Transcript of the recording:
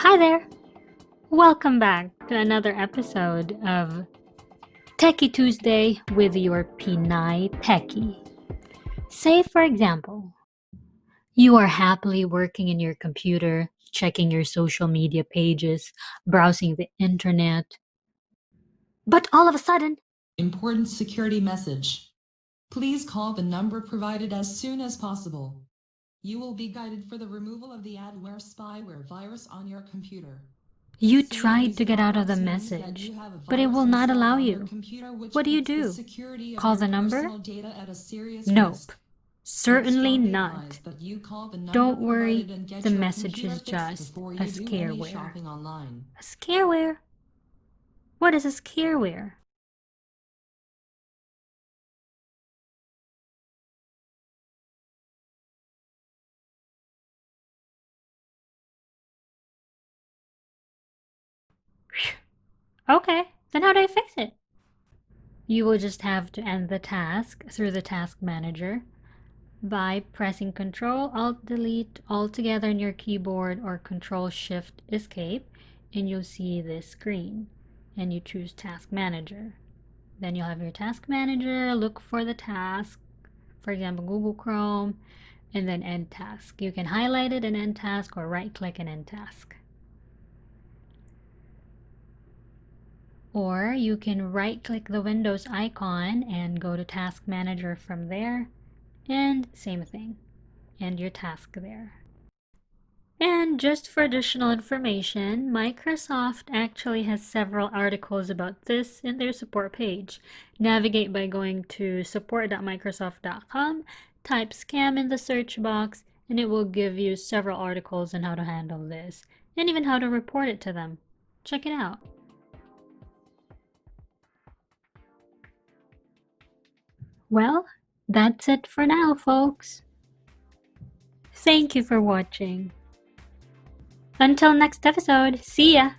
Hi there! Welcome back to another episode of Techie Tuesday with your Pinay Techie. Say, for example, you are happily working in your computer, checking your social media pages, browsing the internet, but all of a sudden, Important security message. Please call the number provided as soon as possible. You will be guided for the removal of the adware spyware virus on your computer. you Seeing tried this to get out of the pop-ups means that message, you have a but it virus will not installed allow on your you. computer, which What do you puts the do? security of Call your the number? personal data at a serious Nope. risk. Certainly It's strongly not. advised that you call the number Don't worry, provided and get the your message computer is fixed just before a you do any scareware. shopping online. A scareware? What is a scareware? Okay, then how do I fix it? You will just have to end the task through the task manager by pressing Ctrl Alt Delete all together on your keyboard or Ctrl Shift Escape, and you'll see this screen and you choose task manager. Then you'll have your task manager, look for the task, for example Google Chrome, and then end task. You can highlight it and end task or right click and end task. Or you can right click the Windows icon and go to Task Manager from there, and same thing, and your task there. And just for additional information, Microsoft actually has several articles about this in their support page. Navigate by going to support.microsoft.com, type scam in the search box, and it will give you several articles on how to handle this, and even how to report it to them. Check it out. Well, that's it for now, folks. Thank you for watching. Until next episode, see ya!